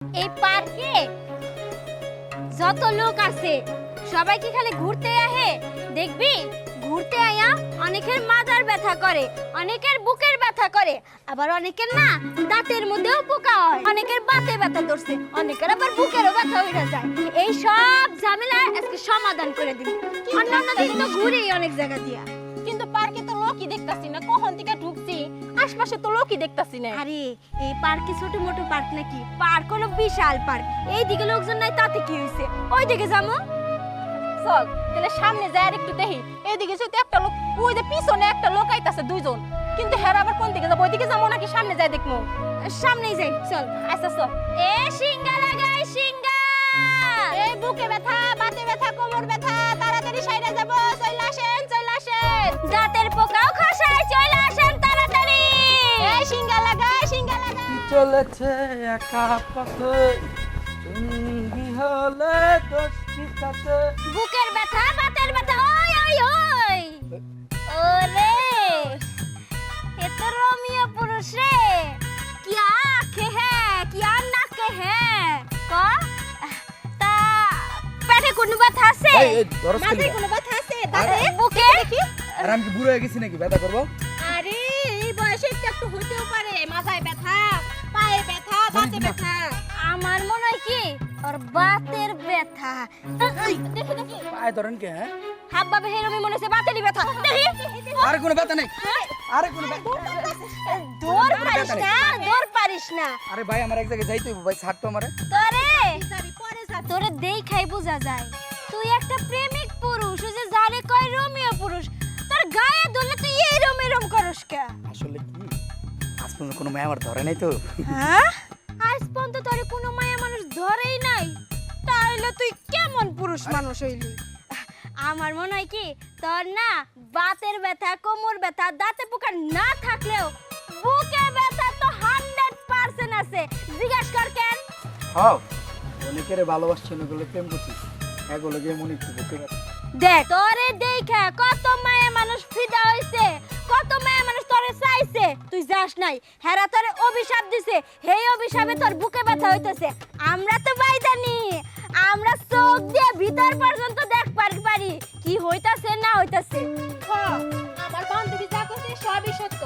এই পার্কে যত লোক আছে সবাই কি খালি ঘুরতে আহে? দেখবি ঘুরতে আয়া অনেকের মাথার ব্যথা করে, অনেকের বুকের ব্যথা করে, আবার অনেকের না দাঁতের মধ্যেও পোকা হয়, অনেকের বাতে ব্যথা ধরছে, অনেকের আবার বুকেরও ব্যথা হইরা যায়। এই সব ঝামেলা আজকে সমাধান করে দিবি। অন্যান্য দিন তো ঘুরি অনেক জায়গা দিয়া, কিন্তু পার্কে তো লোকই দেখতাছি না, কখন থেকে ঢুকছি আশপাশে তো লোকই দেখতাছি না। আরে এই পার্কে ছোট মোটো পার্ক নাকি? পার্ক হলো বিশাল পার্ক। এই দিকে লোকজন নাই তাতে কি হইছে? ওই দিকে যাবো। চল তাহলে সামনে যাই আর একটু দেখি। এইদিকে যেহেতু একটা লোক, ওই যে পিছনে একটা লোক আইতাছে দুইজন, কিন্তু হেরা আবার কোন দিকে যাবো? ওইদিকে যাবো নাকি সামনে যাই দেখবো? সামনেই যাই চল। আচ্ছা চল। এ সিঙ্গা লাগাই সিঙ্গা। এই বুকে ব্যথা, বাতে ব্যথা, কোমর ব্যথা, তাড়াতাড়ি সাইডে যাবো। চলে আসেন, চলে আসেন। দাঁতের পোকাও খসায়, চলে আসেন তাড়াতাড়ি। এই সিঙ্গা লাগাই, সিঙ্গা লাগাই। চলেছে একা পথে সঙ্গী হলে দোষী তাতে। বুকের ব্যথা, বাতের ব্যথা, ওই ওই ওই। ওরে এ তো রোমিও পুরুষ রে। क्या आंखें हैं, क्या नाक है? क তা পেটে কোনো ব্যথা আছে? এই এই দরজ মাথায় খেলি কোনো ব্যথা আছে? আরে, দাঁতে বুকে? দেখি। আর আমি কি বুড়ো হয়ে গেছি নাকি ব্যথা করবো? আরে এই বয়সে একটু একটু হতেও পারে। মাথায় ব্যথা, পায়ে ব্যথা, দাঁতে ব্যথা। আমার মনে হয় কি ওর বাতের ব্যথা। দেখি দেখি। পায়ে ধরেন কে? হ্যাঁ হাব্বা বেহেরমি মনে হচ্ছে বাতেরই ব্যথা। দেখি আরে কোনো ব্যথা নেই, আরে কোনো ব্যথা। দৌড় পারিস না, দৌড় পারিস না। আরে ভাই আমার এক জায়গায় যাইতে হবে ভাই, ছাড় তো আমারে। তোরে যাবি পরে যাবি। তোরে দেখাই বোঝা যায় তুই একটা প্রেমিক পুরুষ, ওই যে যারে কয় রোমিও পুরুষ। তোর গায়ে ধরলে তুই এরম এরম করস কে? আসলে কি আজ পর্যন্ত কোনো মেয়ে আমার ধরে নাই তো। হ্যাঁ আজ পর্যন্ত তোরে কোনো মায়া মানুষ ধরেই নাই, তাইলে তুই কেমন পুরুষ মানুষ হইলি? আমার মনে হয় কি তোর না বাতের ব্যথা, কোমর ব্যথা, দাঁতে পোকা না থাকলেও বুকে ব্যথা তো 100% আছে। জিজ্ঞাসা কর কেন? হ্যাঁ অনেকেরে ভালোবাসছিল, ওগুলো প্রেম করছিস, এগুলো গিয়ে মনে একটু বুকে ব্যথা। দেখ তোরে দেখা কত মায়া মানুষ ফিদা হইছে, কত মায়া মানুষ তোরে চাইছে, তুই যাস নাই। হেরা তোরে অভিশাপ দিছে, সেই অভিশাপে তোর বুকে ব্যথা হইতেছে। আমরা তো বাইদানি, আমরা চোখ দিয়ে ভিতর পর্যন্ত দেখ পারি কি হইতাছে না হইতাছে। হ্যাঁ, আমার বান্ধবী যা করছে সবই সত্য।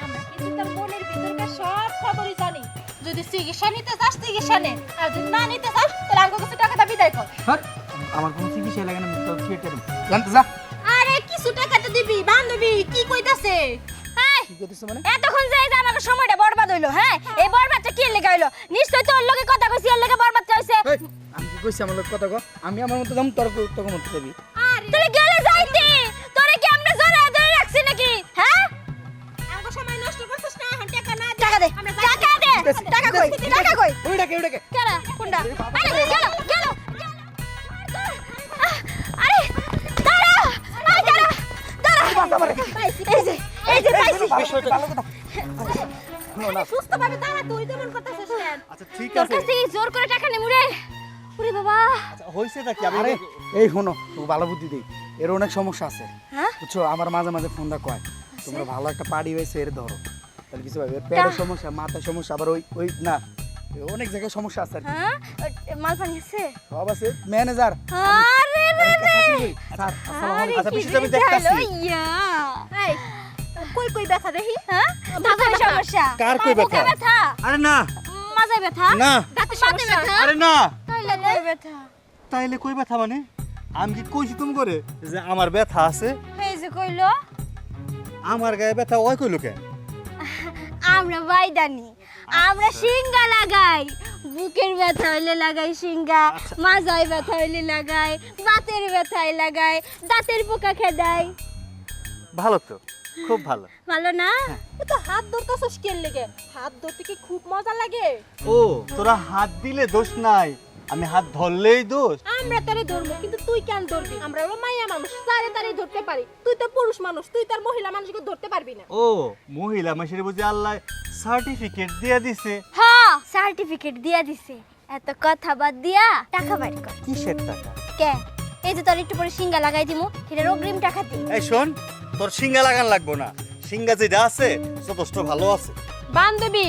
আমরা কিন্তু তার মনের ভিতরকার সব খবরই জানি। যদি চিকিৎসা নিতে চাস চিকিৎসা নে, আর যদি না নিতে চাস তাহলে আমাকে কিছু টাকাটা বিদায় কর। হ্যাঁ আমার কোনো চিকিৎসা লাগে না, আমি তো থিয়েটার জানতে যা। আরে কিছু টাকা তো দিবি। বান্ধবী কি কইতাছে? এই, কি করতেছ মানে? এতক্ষণ যে এই যে আমাকে সময়টা বরবাদ হইলো, হ্যাঁ এই বরবাদটা কি লেগে হইলো? নিশ্চয় তোর লগে কথা কইছি, এর লগে বরবাদ হইছে। এই, আমি কি কইছি আমার লোক কথা কো? আমি আমার মতো যাম, তোর তোর মতো যাবি। আরে তুই গেলে যাইতি, তোরে কি আমরা জড়ায় ধরে রাখছি নাকি? হ্যাঁ আমাকে সময় নষ্ট করছিস না। এখন টাকা না দে। টাকা দে, আমরা টাকা দে, টাকা কই, টাকা কই? ওইটাকে ওইটাকে কেডা কোনটা? আরে গেল গেল। আরে দাঁড়া, আই দাঁড়া দাঁড়া। এই যে পাইছি। ভালো কথা। শোনো না, সুস্থভাবে দাঁড়া। তুই যেমন করতেছিস কেন? আচ্ছা ঠিক তোর আছে। কাছ থেকে জোর করে টাকা নেমু রে। ওরে বাবা। আচ্ছা হইছে নাকি? আমি আরে এই শোনো, তোকে ভালো বুদ্ধি দেই, এর অনেক সমস্যা আছে হ্যাঁ বুঝছো। আমার মাঝে মাঝে ফোন দা কয় তোমরা ভালো একটা পার্টি হয়েছে, এর ধরো তাহলে কিছু ভাবে। পেটের সমস্যা, মাথার সমস্যা, আবার ওই ওই না অনেক জায়গায় সমস্যা আছে আর কি। হ্যাঁ মাল পানি আছে? সব আছে। ম্যানেজার আরে রে রে। স্যার আসসালামু আরে আলাইকুম। আচ্ছা, কি বিষয়টা আমি রে দেখতাছি। জানো, ইয়া। এই কই কই ব্যথা দেখি। হ্যাঁ মাথায় সমস্যা, কার কই বুকে ব্যথা? ব্যথা, আরে না মাথায় ব্যথা, না, দাঁতে সমস্যা, আরে না। তাইলে কই ব্যথা? তাইলে কই ব্যথা মানে? আমি কি কইছি তুমি করে যে আমার ব্যথা আছে? এই যে কইলো আমার গায়ে ব্যথা ওই কইলো কেন? আমরা বাইদানি, আমরা সিঙ্গা লাগাই। বুকের ব্যথা হইলে লাগাই সিঙ্গা, মাজায় ব্যথা হইলে লাগাই, বাতের ব্যথায় লাগাই, দাঁতের পোকা খেদাই। ভালো তো, খুব ভালো। ভালো না? তুই তো হাত ধরতেছিস কেন লেগে? হাত ধরতে কি খুব মজা লাগে? ও তোরা হাত দিলে দোষ নাই, আমি হাত ধরলেই দোষ। আমরা তারে ধরবো, কিন্তু তুই কেন ধরবি? আমরা হলো মাইয়া মানুষ, তারে তারে ধরতে পারি। তুই তো পুরুষ মানুষ, তুই তার মহিলা মানুষকে ধরতে পারবি না। ও মহিলা মাসের বুঝি আল্লাহ সার্টিফিকেট দিয়ে দিছে। হ্যাঁ সার্টিফিকেট দিয়া দিছে। এত কথা বাদ দিয়া টাকা বাড়ি কর। কিসের টাকা? কে? এই যে তোর একটু পরে সিঙ্গা লাগাই দিমু, এটার অগ্রিম টাকা দি। এই শোন, তোর সিঙ্গা লাগান লাগবো না, সিঙ্গা যেটা আছে যথেষ্ট ভালো আছে। বান্ধবী,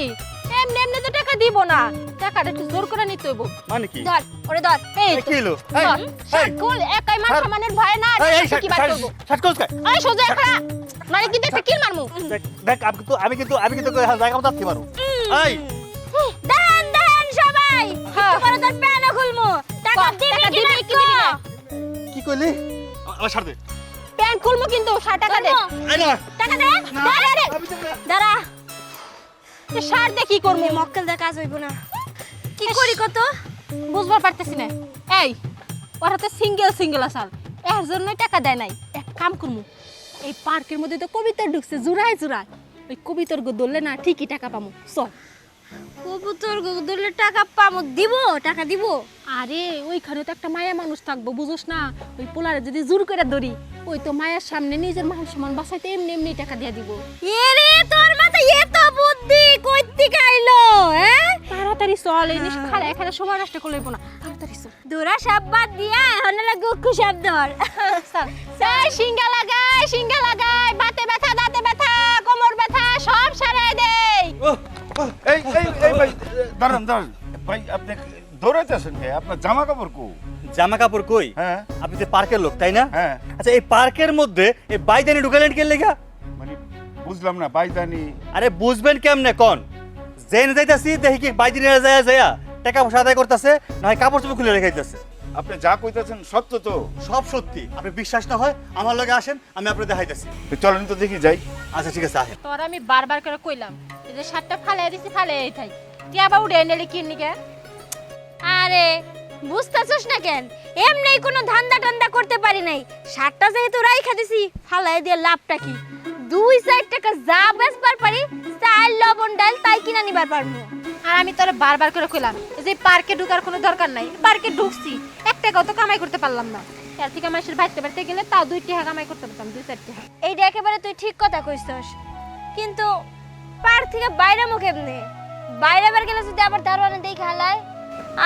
এমনি এমনি তো টাকা দিব না, টাকাটা একটু জোর করে নিতে হইব। মানে কি ধর ওরে ধর এই এই তো, কি হলো ধর, শার্টগুল একাই মান সম্মানের ভয় না, আর কি বাদ করবো? শার্ট কোস কা এই সোজা খড়া, নালে কিন্তু একটা কিল মারমু। দেখ আমি কিন্তু জায়গা মতো আসতে পারো এই দেন দেন সবাই হ্যাঁ। একটু পরে তোর প্যানও খুলমু টাকা দিবি কি দিবি কি দিবি না? কি কইলি আমার ছাড় দে প্যান্ট খুলমু কিন্তু 60 টাকা দে। আই না টাকা দে দাঁড়া তুই শার্ট দিয়ে কি করবো? মক্কেল দা কাজ হইব না কি করি কত বুঝবার পারতেছি না। এই ওরা তো সিঙ্গেল আসাল, এর জন্যই টাকা দেয় নাই। এক কাম করমু, এই পার্কের মধ্যে তো কবিতা ঢুকছে জুড়ায় ওই কবিতার গো ধরলে না ঠিকই টাকা পামু। চল। কবুতর গুদলে টাকা পামু দিব টাকা দিব আরে ওইখানে তো একটা মায়া মানুষ থাকবো, বুঝোস না? ওই পোলারে যদি জোর করে ধরি, ওই তো মায়ের সামনে নিজের মান সম্মান বাঁচাইতে এমনি এমনি টাকা দিয়ে দিব। এরে তোর মাথায় এত বুদ্ধি কই থেকে আইলো হ্যাঁ তাড়াতাড়ি চল, এই খালা এখানে সময় নষ্ট করলে না, তাড়াতাড়ি চল। দোরা সাপ বাদ দিয়া এখন গুক্কু সাপ ধর সিঙ্গা লাগাই বাতে ব্যথা, দাঁতে ব্যথা, কোমর ব্যথা সব সারাই দেই। এই ভাই দাঁড়ান ভাই, আপনি দৌড়াইতেছেন কে? আপনার জামা কাপড় কো? জামা কাপড় কই হ্যাঁ আপনি তো পার্কের লোক তাই না হ্যাঁ। আচ্ছা এই পার্কের মধ্যে এই বাইদানি ঢুকালেন কে লেগা মানে বুঝলাম না, বাইদানি আরে বুঝবেন কেমনে কোন জেনে যাইতাছি দেখি কি বাইদিনে যায় টাকা পয়সা আদায় করতেছে না হয় কাপড় চোপড় খুলে রেখাইতেছে আপনি যা কইতেছেন সত্য তো? সব সত্যি আপনি বিশ্বাস না হয় আমার লগে আসেন আমি আপনাদের দেখাইতেছি তো চলেন তো দেখি যাই। আচ্ছা ঠিক আছে আসেন তোর আমি বারবার করে কইলাম, এই যে শার্টটা ফালাই দিছি, ফালাই থাই, তুই আবার উড়ে এনে কিননি কে? আরে বুঝতেছস না কেন এমনি কোনো ধান্দা টান্দা করতে পারি নাই শার্টটা যেহেতু রাইখা দিছি ফালাই দিয়ে লাভটা কি 2-4 টাকা যা বেচবার পারি চাল লবণ ডাল তাই কিনা নিবার পারবো আর আমি তোরে বারবার করে কইলাম, এই যে পার্কে ঢোকার কোনো দরকার নাই, পার্কে ঢুকছি 1 টাকাও তো কামাই করতে পারলাম না। এর থেকে মাসের বাড়তে গেলে তাও 2 টাকা কামাই করতে পারতাম, 2-4 টাকা। এইটা একেবারে তুই ঠিক কথা কইছস কিন্তু পার থেকে বাইরে মুখে এমনি বাইরে বার গেলে যদি আবার দারোয়ানে দেই খালায়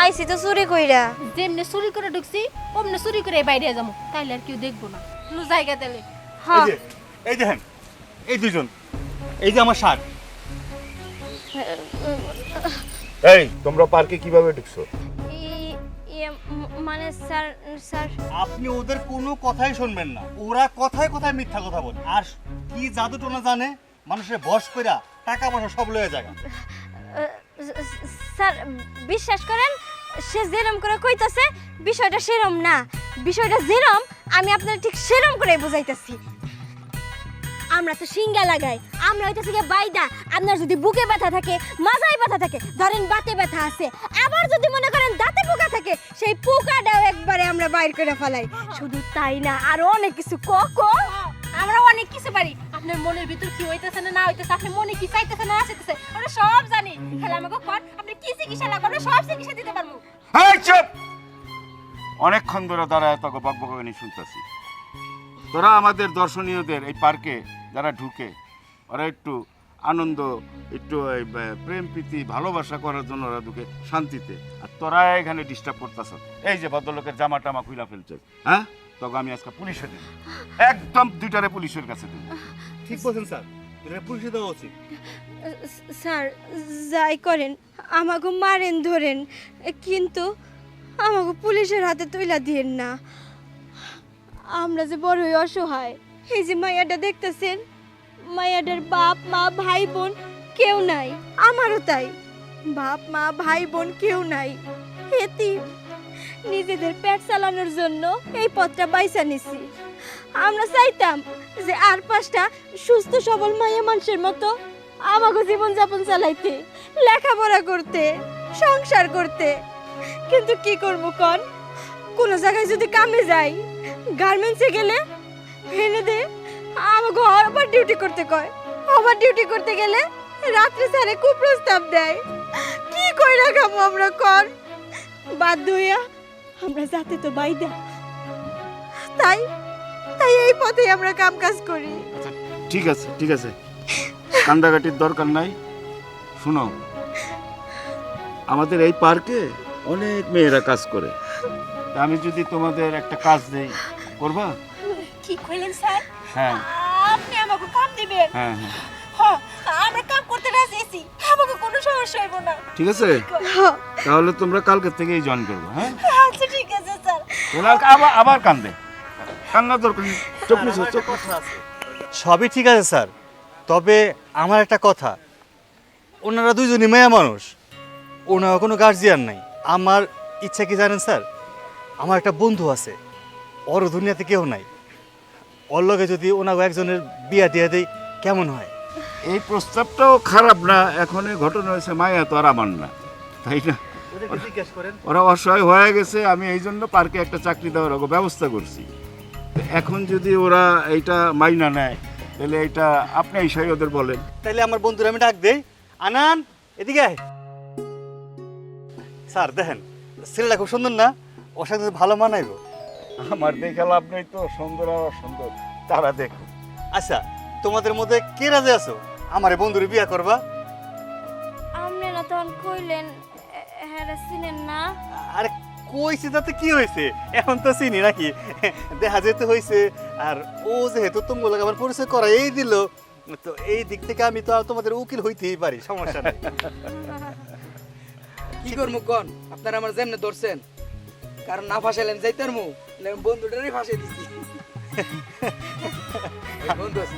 আইছি তো চুরি কইরা যেমনি চুরি করে ঢুকছি অমনি চুরি করে বাইরে যাবো, তাইলে আর কেউ দেখবো না, কোনো জায়গা দিলে। হ্যাঁ এই দেখেন এই দুজন এই যে আমার শার্ট এই তোমরা পার্কে কিভাবে ঢুকছো? মানে স্যার স্যার আপনি ওদের কোনো কথাই শুনবেন না, ওরা কথায় কথায় মিথ্যা কথা বলে আর কি জাদু টোনা জানে মানুষের বশ কইরা টাকা পয়সা সব লয়ে যায়। স্যার বিশ্বাস করেন সে যেরম করে কইতাছে বিষয়টা সেরম না, বিষয়টা যেরম আমি আপনার ঠিক সেরম করে বুঝাইতাছি। আমরা তো সিঙ্গা লাগাই, আমরা হইতাছি গিয়ে বাইদা। আপনার যদি বুকে ব্যথা থাকে, মাথায় ব্যথা থাকে, ধরেন বাতে ব্যথা আছে, আবার যদি মনে করেন দাঁতে পোকা থাকে, সেই পোকাটাও একবারে আমরা বাইর করে ফেলাই। শুধু তাই না আরো অনেক কিছু আমরা অনেক কিছু পারি। আপনার মনের ভিতর কি হইতেছে না হইতেছে, আপনি মনে কি চাইতেছে না চাইতেছে, আমরা সব জানি। খেলা আমাকে কোন আপনি কি চিকিৎসা লাগবে, আমরা সব চিকিৎসা দিতে পারবো। এই চুপ! অনেকক্ষণ ধরে দাঁড়ায় তোকে বকবকানি শুনতেছি। তোরা আমাদের দর্শনীয়দের এই পার্কে যারা ঢুকে ওরা একটু আনন্দ, একটু প্রেম প্রীতি ভালোবাসা করার জন্য ওরা ঢুকে শান্তিতে, আর তোরা এখানে ডিস্টার্ব করতেছ। এই যে ভদ্রলোকের জামা টামা খুইলা ফেলছে, হ্যাঁ তোকে আমি আজকে পুলিশে দিই, একদম 2টারে পুলিশের কাছে দিই। ঠিক বলছেন স্যার, এটা পুলিশে দেওয়া উচিত। স্যার যাই করেন আমাকে মারেন ধরেন কিন্তু আমাকে পুলিশের হাতে তুইলা দিয়েন না। আমরা যে বড়ই অসহায়, এই যে মায়াটা দেখতেছেন, মায়াটার বাপ মা ভাই বোন কেউ নাই, আমারও তাই বাপ মা ভাই বোন কেউ নাই, এতিম। নিজেদের পেট চালানোর জন্য এই পথটা বাইসা নিছি। আমরা চাইতাম যে আর 5টা সুস্থ সবল মায়া মানুষের মতো আমাকে জীবনযাপন চালাইতে, লেখাপড়া করতে, সংসার করতে, কিন্তু কি করবো কন? কোনো জায়গায় যদি কামে যাই, গার্মেন্টসে গেলে এনে দে আমাকে আবার ডিউটি করতে কয়, আবার ডিউটি করতে গেলে রাত্রে স্যারে কুপ্রস্তাব দেয়। কি কইরা খাবো আমরা কন? বাধ্য হইয়া আমরা যাতে তো বাইদা, তাই তাই এই পথে আমরা কাম কাজ করি। আচ্ছা ঠিক আছে কান্দাকাটির দরকার নাই। শুনো, আমাদের এই পার্কে অনেক মেয়েরা কাজ করে, তা আমি যদি তোমাদের একটা কাজ দেই, করবা? কি কইলেন স্যার? হ্যাঁ আপনি আমাকে কাম দিবেন? হ্যাঁ হ্যাঁ, আমরা কাম করতে রাজি আছি, আমাকে কোনো সমস্যা হইব না। ঠিক আছে? তাহলে তোমরা কালকে থেকেই জয়েন করবো, হ্যাঁ? আচ্ছা ঠিক আছে স্যার। ওরা আবার কান্দে, কান্না দরকার নেই। চোখ মুছো, চোখ মুছো। সবই ঠিক আছে স্যার, তবে আমার একটা কথা, ওনারা দুইজনই মেয়ে মানুষ, ওনার কোনো গার্জিয়ান নাই। আমার ইচ্ছা কি জানেন স্যার, আমার একটা বন্ধু আছে, ওর দুনিয়াতে কেউ নাই, ওর লগে যদি ওনাকে একজনের বিয়া দিয়ে দেই কেমন হয়? এই প্রস্তাবটাও খারাপ না। এখন এই ঘটনা হয়েছে, মায়া তো আর আমার না, তাই না? ওদেরকে জিজ্ঞেস করেন। ওরা অসহায় হয়ে গেছে, আমি এই জন্য পার্কে একটা চাকরি দেওয়ার ব্যবস্থা করছি। তো এখন যদি ওরা এইটা মাইনা নেয়, তাহলে এটা আপনি এই ওদের বলেন। তাইলে আমার বন্ধুরা আমি ডাক দেই, আনান এদিকে আয়। স্যার দেখেন, ছেলেটা খুব সুন্দর না? ওর সাথে তো ভালো মানাইবো। আমার দেখে লাভ নেই তো, সুন্দর আর অসুন্দর তারা দেখো। আচ্ছা, তোমাদের মধ্যে কে রাজি আছো আমার এই বন্ধুরে বিয়া করবা? আপনারা তখন কইলেন হ্যাঁ চিনেন না। আরে কইছি তাতে কি হয়েছে, এখন তো চিনি নাকি, দেখা যেতে হয়েছে। আর ও যেহেতু তোমার আমার পরিচয় করাই দিল, তো এই দিক থেকে আমি তো আর তোমাদের উকিল হইতেই পারি, সমস্যা নেই। কি করবো কোন? আপনারা আমার যেমনে ধরছেন, কারণ না ফাঁসাইলেন যাইতার মু, বন্ধুটারই ফাঁসিয়ে দিছি। এই বন্ধু আছে,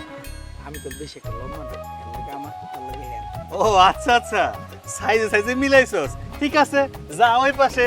আমি তো বেশি একটা লম্বা না, এর লাগে আমার তার লাগে হ্যাঁ। ও আচ্ছা আচ্ছা, সাইজে সাইজে মিলাইছস, ঠিক আছে, যা ওই পাশে।